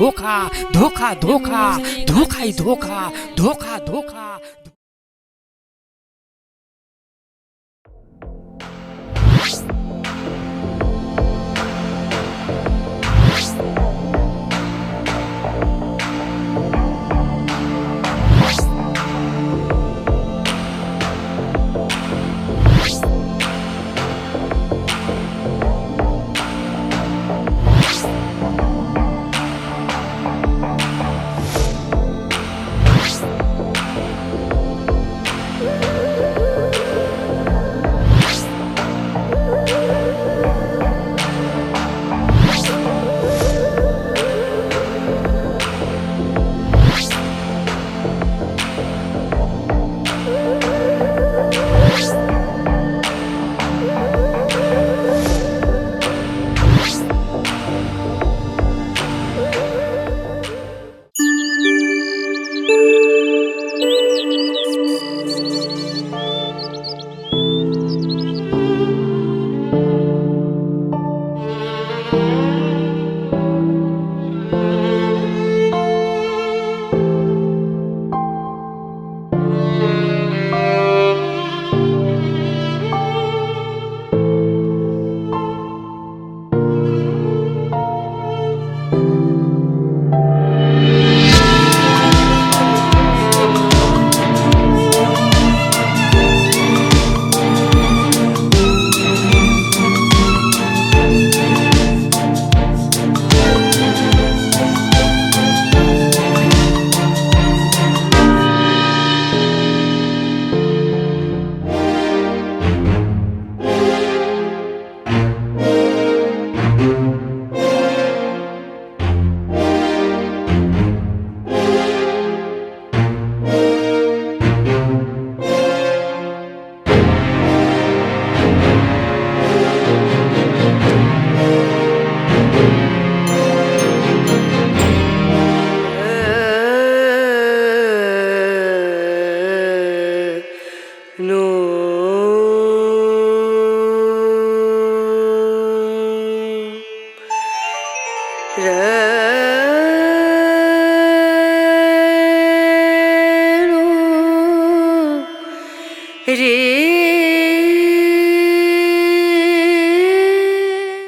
धोखा धोखा धोखा धोखा ही धोखा धोखा धोखा।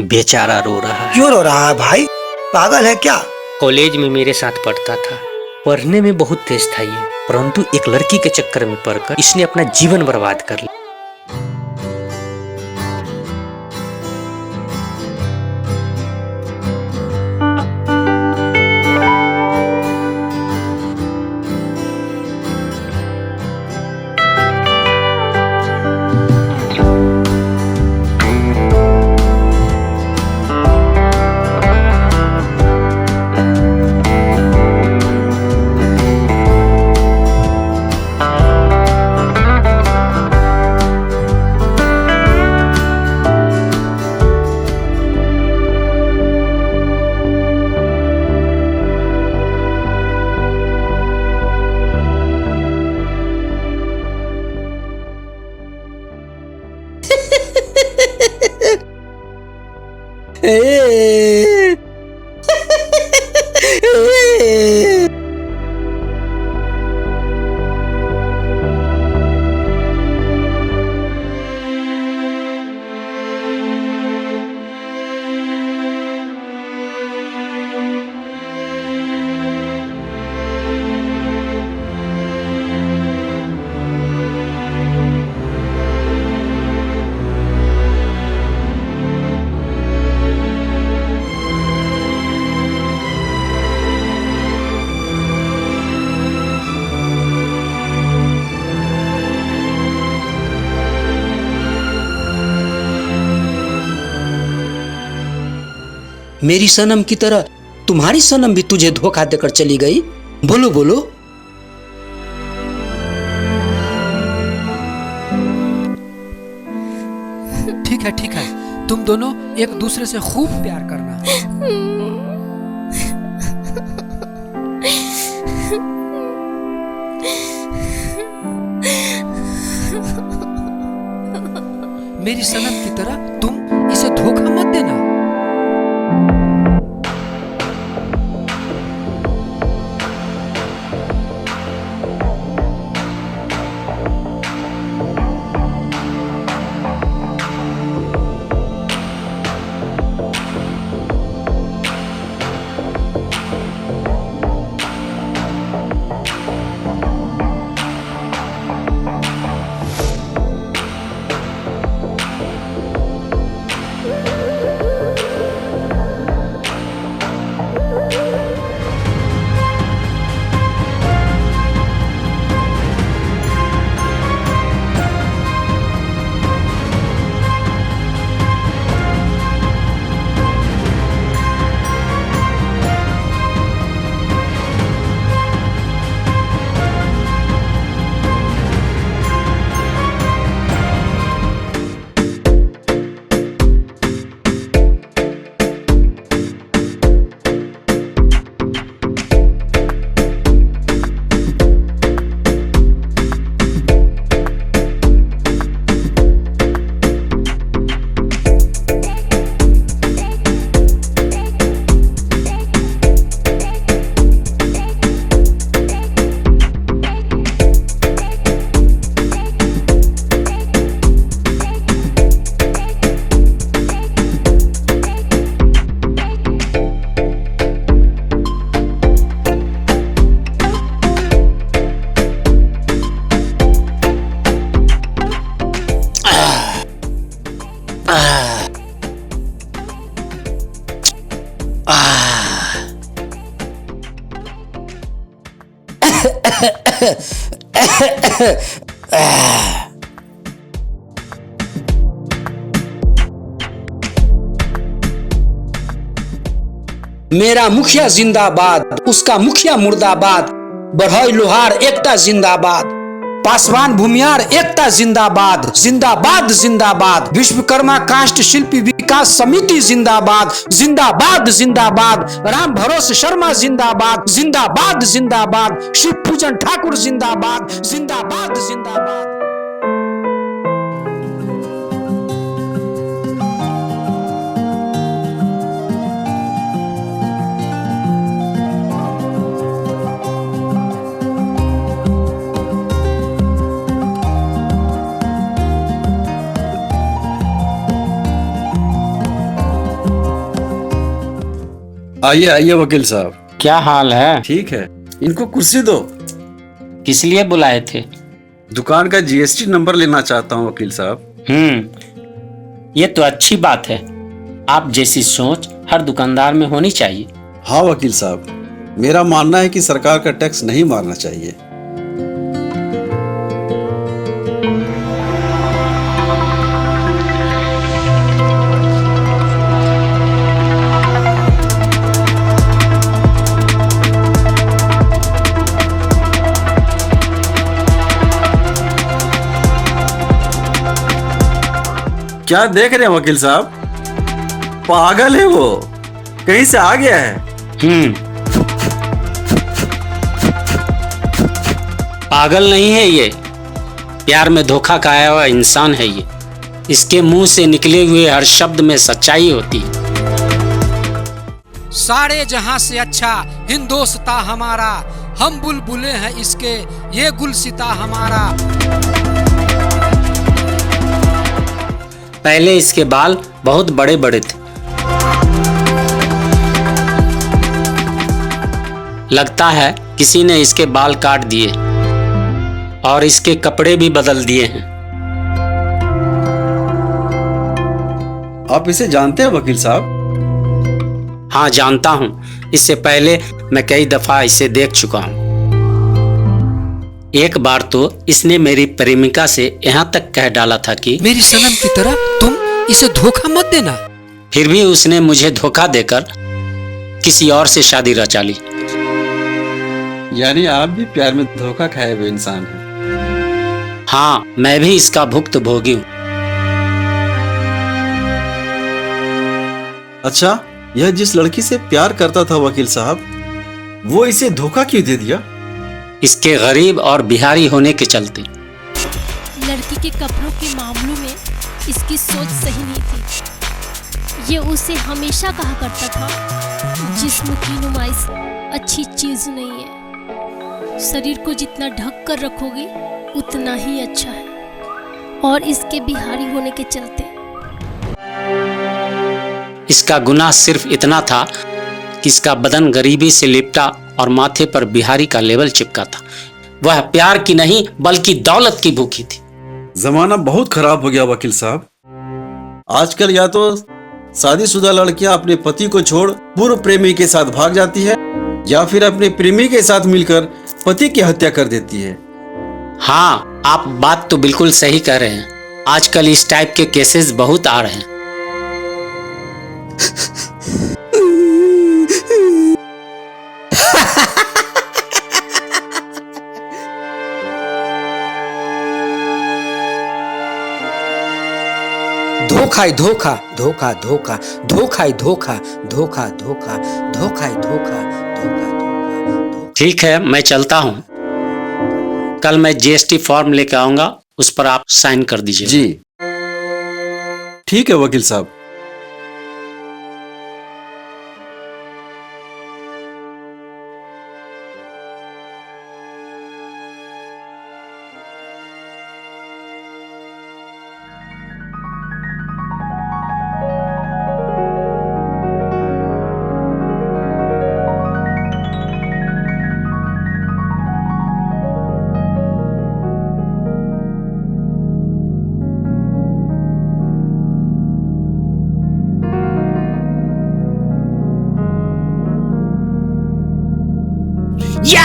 बेचारा रो रहा है। क्यों रो रहा है भाई, पागल है क्या? कॉलेज में मेरे साथ पढ़ता था, पढ़ने में बहुत तेज था ये, परंतु एक लड़की के चक्कर में पड़कर इसने अपना जीवन बर्बाद कर लिया। मेरी सनम की तरह तुम्हारी सनम भी तुझे धोखा देकर चली गई। बोलो बोलो। ठीक है, तुम दोनों एक दूसरे से खूब प्यार करना। मेरी सनम की तरह तुम इसे धोखा मत देना। मेरा मुखिया जिंदाबाद, उसका मुखिया मुर्दाबाद। बढ़ई लोहार एकता जिंदाबाद, पासवान भूमियार एकता जिंदाबाद, जिंदाबाद जिंदाबाद। विश्वकर्मा काष्ठ शिल्पी विकास समिति जिंदाबाद, जिंदाबाद जिंदाबाद। राम भरोसे शर्मा जिंदाबाद, जिंदाबाद जिंदाबाद। शिव पूजन ठाकुर जिंदाबाद, जिंदाबाद जिंदाबाद। आइए आइए वकील साहब। क्या हाल है? ठीक है, इनको कुर्सी दो। किस लिए बुलाए थे? दुकान का जीएसटी नंबर लेना चाहता हूँ वकील साहब। ये तो अच्छी बात है। आप जैसी सोच हर दुकानदार में होनी चाहिए। हाँ वकील साहब, मेरा मानना है कि सरकार का टैक्स नहीं मारना चाहिए। क्या देख रहे हैं वकील साहब? पागल है वो, कहीं से आ गया है। पागल नहीं है ये, प्यार में धोखा खाया हुआ इंसान है ये। इसके मुंह से निकले हुए हर शब्द में सच्चाई होती है। सारे जहां से अच्छा हिंदोस्तां हमारा, हम बुलबुले हैं इसके ये गुलसिता हमारा। पहले इसके बाल बहुत बड़े बड़े थे, लगता है किसी ने इसके बाल काट दिए और इसके कपड़े भी बदल दिए हैं। आप इसे जानते हैं वकील साहब? हाँ जानता हूँ, इससे पहले मैं कई दफा इसे देख चुका हूँ। एक बार तो इसने मेरी प्रेमिका से यहाँ तक कह डाला था कि मेरी सनम की तरह तुम इसे धोखा मत देना। फिर भी उसने मुझे धोखा देकर किसी और से शादी रचा ली। यानी आप भी प्यार में धोखा खाए हुए इंसान हैं। हाँ, मैं भी इसका भुक्त भोगी हूँ। अच्छा, यह जिस लड़की से प्यार करता था वकील साहब, वो इसे धोखा क्यों दे दिया? इसके गरीब और बिहारी होने के चलते। लड़की के कपड़ों के मामलों में इसकी सोच सही नहीं थी। ये उसे हमेशा कहा करता था, जिस्म की नुमाइश अच्छी चीज नहीं है, शरीर को जितना ढक कर रखोगे उतना ही अच्छा है। और इसके बिहारी होने के चलते इसका गुनाह सिर्फ इतना था कि इसका बदन गरीबी से लिपटा और माथे पर बिहारी का लेबल चिपका था। वह प्यार की नहीं बल्कि दौलत की भूखी थी। जमाना बहुत खराब हो गया वकील साहब। आजकल या तो शादीशुदा लड़कियां अपने पति को छोड़ पूर्व प्रेमी के साथ भाग जाती है, या फिर अपने प्रेमी के साथ मिलकर पति की हत्या कर देती है। हाँ, आप बात तो बिल्कुल सही कह रहे हैं। आजकल इस टाइप के केसेस बहुत आ रहे हैं। धोखा ही धोखा, धोखा धोखा, धोखा ही धोखा, धोखा धोखा, धोखा ही धोखा, धोखा धोखा। ठीक है, मैं चलता हूँ। कल मैं जीएसटी फॉर्म लेकर आऊंगा, उस पर आप साइन कर दीजिए। जी ठीक है वकील साहब। या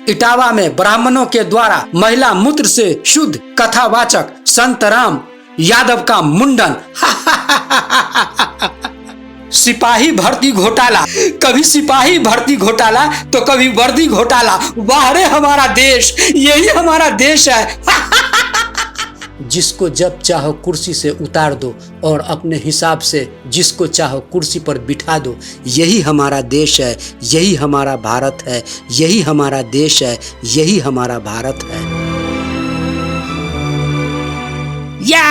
इटावा में ब्राह्मणों के द्वारा महिला मूत्र से शुद्ध कथावाचक संत राम यादव का मुंडन। सिपाही भर्ती घोटाला, कभी सिपाही भर्ती घोटाला तो कभी वर्दी घोटाला। वाह रे हमारा देश, यही हमारा देश है। जिसको जब चाहो कुर्सी से उतार दो और अपने हिसाब से जिसको चाहो कुर्सी पर बिठा दो। यही हमारा देश है, यही हमारा भारत है, यही हमारा देश है, यही हमारा भारत है। या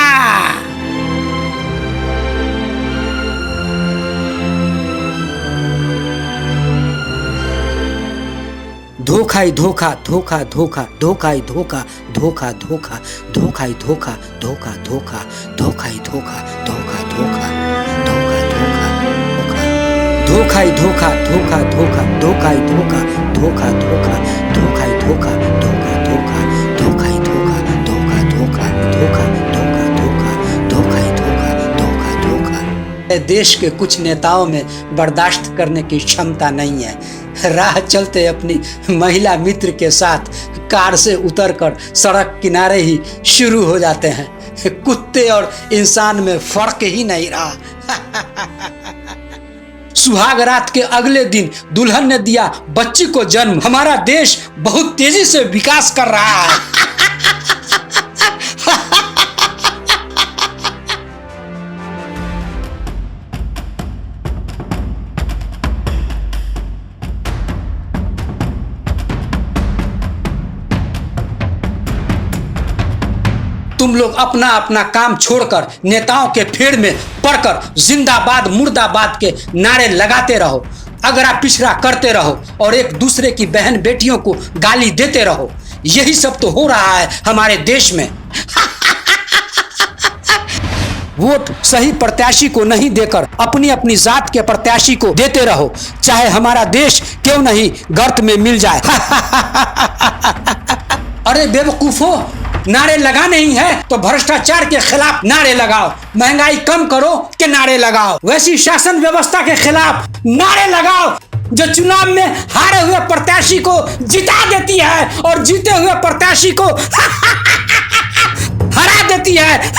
धोखा ही धोखा, धोखा धोखा, धोखा ही धोखा, धोखा धोखा, धोखा ही धोखा, धोखा धोखा, धोखा ही धोखा, धोखा धोखा, धोखा धोखा, धोखा ही धोखा, धोखा धोखा, धोखा ही धोखा, धोखा धोखा, धोखा ही धोखा, धोखा धोखा, धोखा ही धोखा, धोखा धोखा, धोखा धोखा, धोखा धोखा ही धोखा, धोखा धोखा। देश के कुछ नेताओं में बर्दाश्त करने की क्षमता नहीं है। राह चलते अपनी महिला मित्र के साथ कार से उतरकर सड़क किनारे ही शुरू हो जाते हैं। कुत्ते और इंसान में फर्क ही नहीं रहा। सुहाग रात के अगले दिन दुल्हन ने दिया बच्ची को जन्म। हमारा देश बहुत तेजी से विकास कर रहा है। तुम लोग अपना अपना काम छोड़कर नेताओं के फेड़ में पड़कर जिंदाबाद मुर्दाबाद के नारे लगाते रहो। अगर आप पिछड़ा करते रहो और एक दूसरे की बहन बेटियों को गाली देते रहो, यही सब तो हो रहा है हमारे देश में। वोट सही प्रत्याशी को नहीं देकर अपनी अपनी जात के प्रत्याशी को देते रहो, चाहे हमारा देश क्यों नहीं गर्त में मिल जाए। अरे बेवकूफो, नारे लगाने ही है तो भ्रष्टाचार के खिलाफ नारे लगाओ, महंगाई कम करो के नारे लगाओ, वैसी शासन व्यवस्था के खिलाफ नारे लगाओ जो चुनाव में हारे हुए प्रत्याशी को जिता देती है और जीते हुए प्रत्याशी को हरा देती है।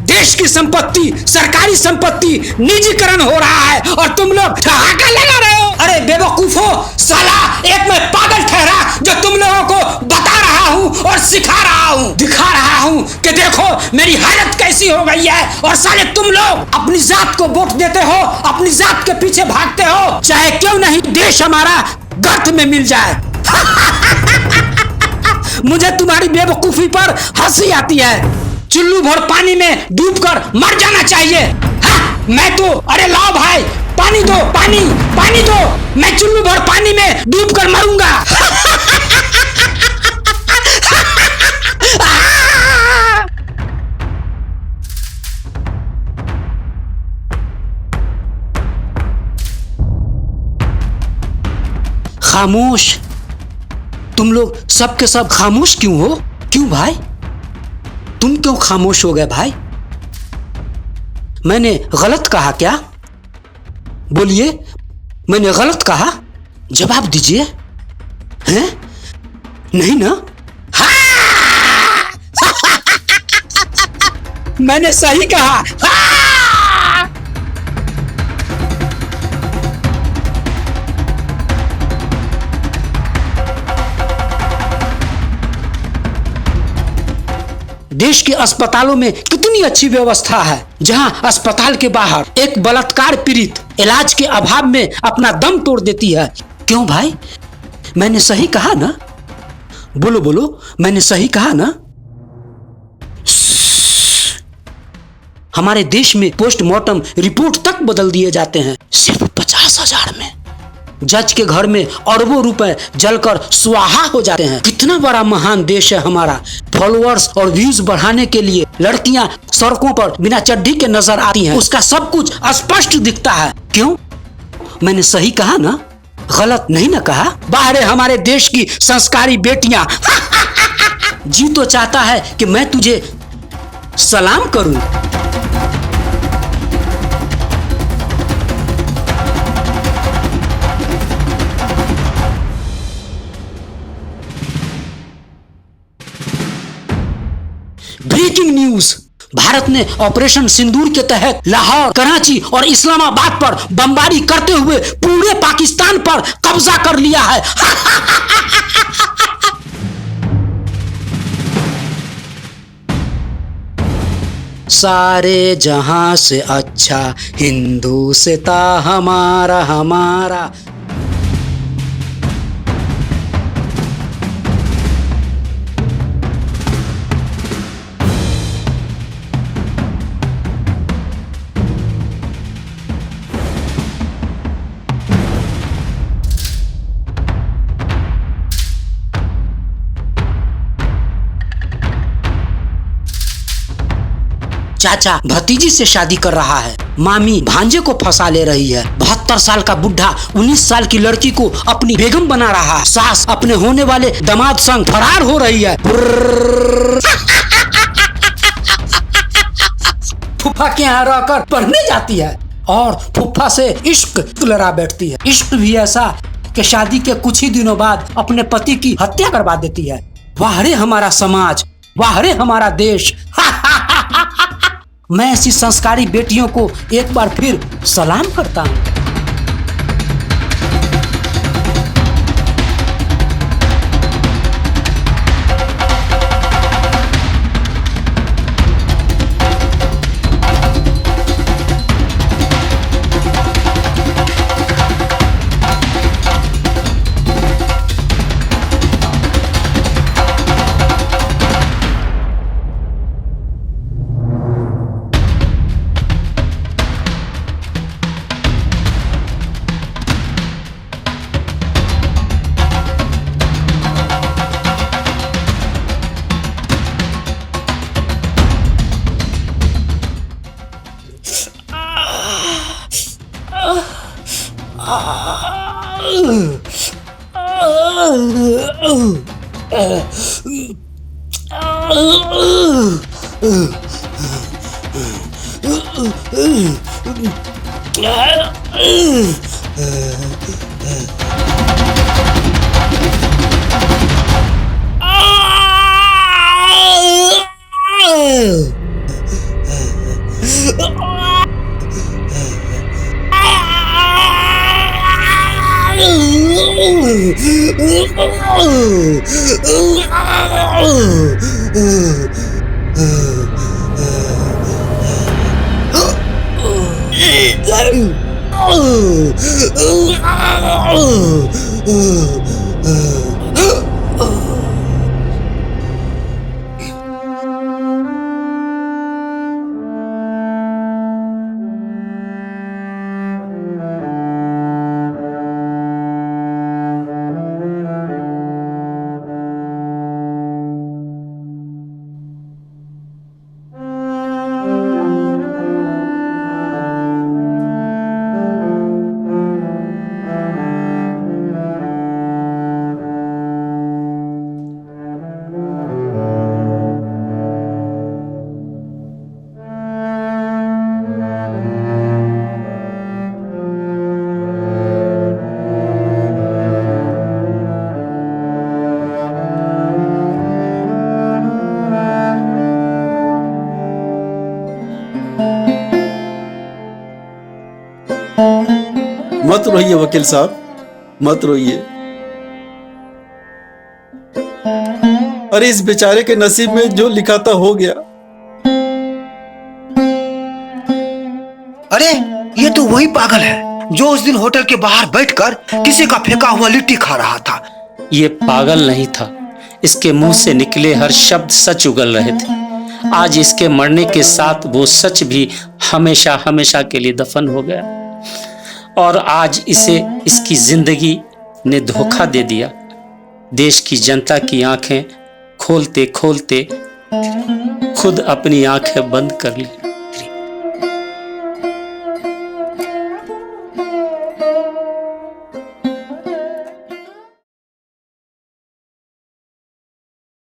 देश की संपत्ति, सरकारी संपत्ति निजीकरण हो रहा है और तुम लोग ठहाका लगा रहे हो। अरे बेवकूफो, साला एक मैं पागल ठहरा जो तुम लोगों को बता रहा हूँ और सिखा रहा हूँ, दिखा रहा हूँ कि देखो मेरी हालत कैसी हो गई है। और साले तुम लोग अपनी जात को वोट देते हो, अपनी जात के पीछे भागते हो, चाहे क्यों नहीं देश हमारा गर्त में मिल जाए। मुझे तुम्हारी बेवकूफी पर हंसी आती है। चुल्लू भर पानी में डूबकर मर जाना चाहिए। हाँ, मैं तो अरे लाओ भाई पानी दो, पानी, पानी दो, मैं चुल्लू भर पानी में डूब कर मरूंगा। खामोश। तुम लोग सब के सब खामोश क्यों हो? क्यों भाई? तुम क्यों खामोश हो गए भाई? मैंने गलत कहा क्या? बोलिए, मैंने गलत कहा? जवाब दीजिए। हैं? नहीं ना? हाँ! मैंने सही कहा। हाँ! देश के अस्पतालों में कितनी अच्छी व्यवस्था है, जहां अस्पताल के बाहर एक बलात्कार पीड़ित इलाज के अभाव में अपना दम तोड़ देती है। क्यों भाई? मैंने सही कहा ना? बोलो बोलो, मैंने सही कहा ना? हमारे देश में पोस्टमार्टम रिपोर्ट तक बदल दिए जाते हैं सिर्फ 50,000 में। जज के घर में अरबों रुपए जलकर स्वाहा हो जाते हैं। कितना बड़ा महान देश है हमारा। फॉलोअर्स और व्यूज बढ़ाने के लिए लड़कियां सड़कों पर बिना चड्डी के नजर आती हैं, उसका सब कुछ स्पष्ट दिखता है। क्यों? मैंने सही कहा ना? गलत नहीं ना कहा? बाहर हमारे देश की संस्कारी बेटियां जी तो चाहता है कि मैं तुझे सलाम करूं। Breaking news. भारत ने ऑपरेशन सिंदूर के तहत लाहौर, कराची और इस्लामाबाद पर बमबारी करते हुए पूरे पाकिस्तान पर कब्जा कर लिया है। सारे जहां से अच्छा हिंदू से था हमारा हमारा। चाचा भतीजी से शादी कर रहा है, मामी भांजे को फंसा ले रही है, 72 साल का बुढ़ा 19 साल की लड़की को अपनी बेगम बना रहा है, सास अपने होने वाले दामाद संग फरार हो रही है। फूफा के यहाँ रहकर पढ़ने जाती है और फूफा से इश्क लड़ा बैठती है। इश्क भी ऐसा कि शादी के कुछ ही दिनों बाद अपने पति की हत्या करवा देती है। वाह रे हमारा समाज, वाह रे हमारा देश। मैं ऐसी संस्कारी बेटियों को एक बार फिर सलाम करता हूँ। मत रोइए वकील साहब, मत रोइए। अरे इस बेचारे के नसीब में जो लिखा था हो गया। अरे ये तो वही पागल है जो उस दिन होटल के बाहर बैठकर किसी का फेंका हुआ लिट्टी खा रहा था। ये पागल नहीं था, इसके मुंह से निकले हर शब्द सच उगल रहे थे। आज इसके मरने के साथ वो सच भी हमेशा हमेशा के लिए दफन हो गया, और आज इसे इसकी जिंदगी ने धोखा दे दिया। देश की जनता की आंखें खोलते खोलते खुद अपनी आंखें बंद कर ली।